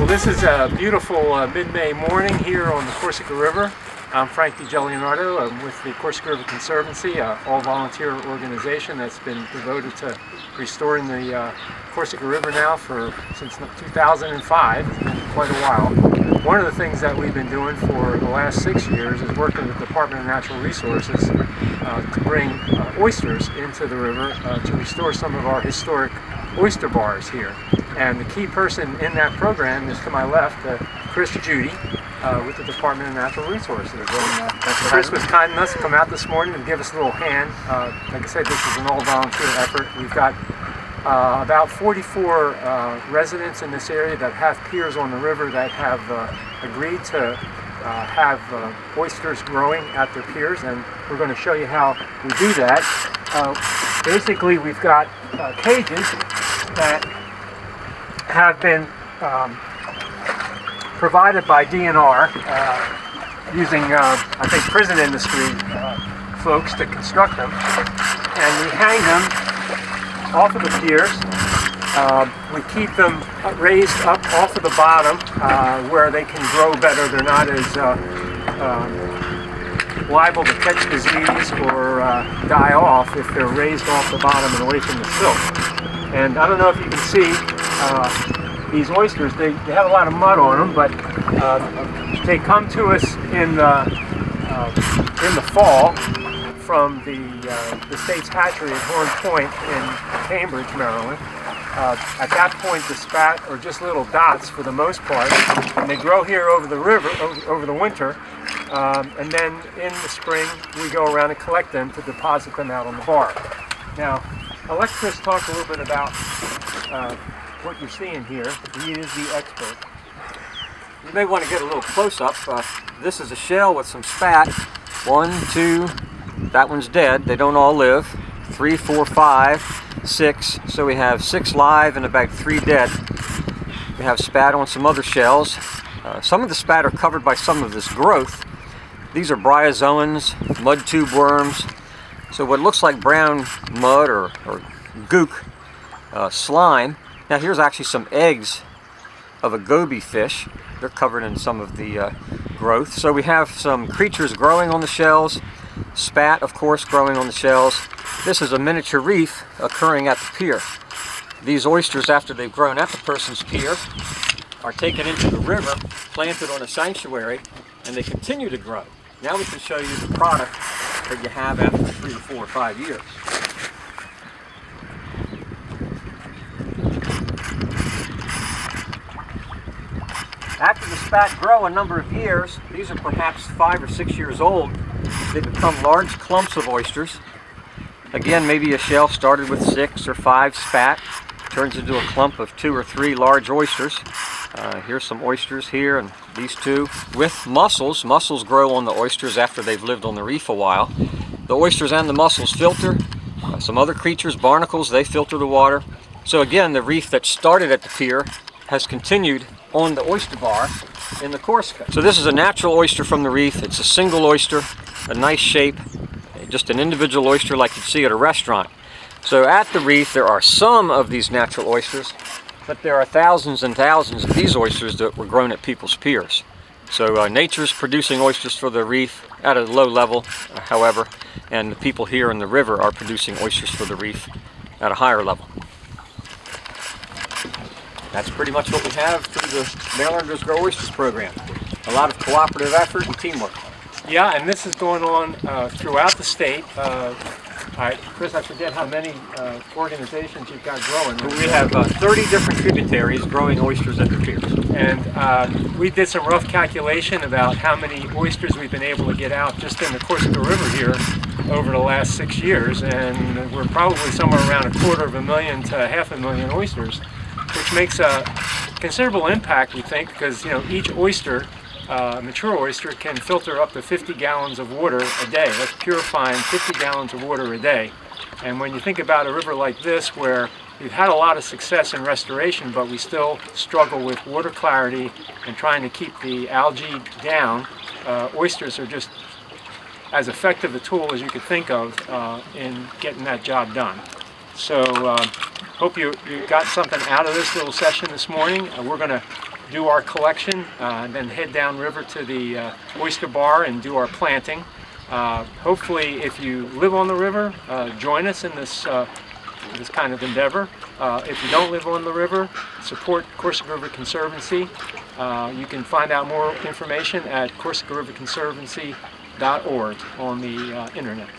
This is a beautiful mid-May morning here on the Corsica River. I'm Frank DiGiuliardo. I'm with the Corsica River Conservancy, an all-volunteer organization that's been devoted to restoring the Corsica River now since 2005. It's been quite a while. One of the things that we've been doing for the last 6 years is working with the Department of Natural Resources to bring oysters into the river to restore some of our historic oyster bars here. And the key person in that program is to my left, Chris Judy, with the Department of Natural Resources. And, Chris was kind enough to come out this morning and give us a little hand. Like I said, this is an all-volunteer effort. We've got about 44 residents in this area that have piers on the river that have agreed to have oysters growing at their piers, and we're going to show you how we do that. Basically, we've got cages that have been provided by DNR using, I think, prison industry folks to construct them, and we hang them off of the piers. We keep them raised up off of the bottom where they can grow better. They're not as liable to catch disease or die off if they're raised off the bottom and away from the silt. And I don't know if you can see these oysters. They have a lot of mud on them, but they come to us in the fall from the state's hatchery at Horn Point in Cambridge, Maryland. At that point, the spat are just little dots for the most part, and they grow here over the river over the winter. And then in the spring, we go around and collect them to deposit them out on the bar. Now, I'll let Chris talk a little bit about what you're seeing here. He is the expert. You may want to get a little close-up. This is a shell with some spat. 1, 2, that one's dead. They don't all live. 3, 4, 5, 6. So we have 6 live and about 3 dead. We have spat on some other shells. Some of the spat are covered by some of this growth. These are bryozoans, mud tube worms. So what looks like brown mud or gook, slime. Now here's actually some eggs of a goby fish. They're covered in some of the growth. So we have some creatures growing on the shells, spat of course growing on the shells. This is a miniature reef occurring at the pier. These oysters, after they've grown at the person's pier, are taken into the river, planted on a sanctuary, and they continue to grow. Now we can show you the product that you have after 3 or 4 or 5 years. After the spat grow a number of years, these are perhaps 5 or 6 years old, they become large clumps of oysters. Again, maybe a shell started with 6 or 5 spat, turns into a clump of 2 or 3 large oysters. Here's some oysters here, and these 2 with mussels. Mussels grow on the oysters after they've lived on the reef a while. The oysters and the mussels filter. Some other creatures, barnacles, they filter the water. So again, the reef that started at the pier has continued on the oyster bar in the Corsica. So this is a natural oyster from the reef. It's a single oyster, a nice shape, just an individual oyster like you'd see at a restaurant. So at the reef there are some of these natural oysters, but there are thousands and thousands of these oysters that were grown at people's piers. So nature's producing oysters for the reef at a low level, however, and the people here in the river are producing oysters for the reef at a higher level. That's pretty much what we have through the Marylanders Grow Oysters program. A lot of cooperative effort and teamwork. Yeah, and this is going on throughout the state. Chris, I forget how many organizations you've got growing. We have 30 different tributaries growing oysters at the piers. And we did some rough calculation about how many oysters we've been able to get out just in the Corsica River here over the last 6 years, and we're probably somewhere around 250,000 to 500,000 oysters, which makes a considerable impact, we think, because each oyster, mature oyster, can filter up to 50 gallons of water a day. That's purifying 50 gallons of water a day. And when you think about a river like this, where we've had a lot of success in restoration, but we still struggle with water clarity and trying to keep the algae down, oysters are just as effective a tool as you could think of in getting that job done. So hope you got something out of this little session this morning. We're going to do our collection, and then head downriver to the oyster bar and do our planting. Hopefully, if you live on the river, join us in this kind of endeavor. If you don't live on the river, support Corsica River Conservancy. You can find out more information at CorsicaRiverConservancy.org on the internet.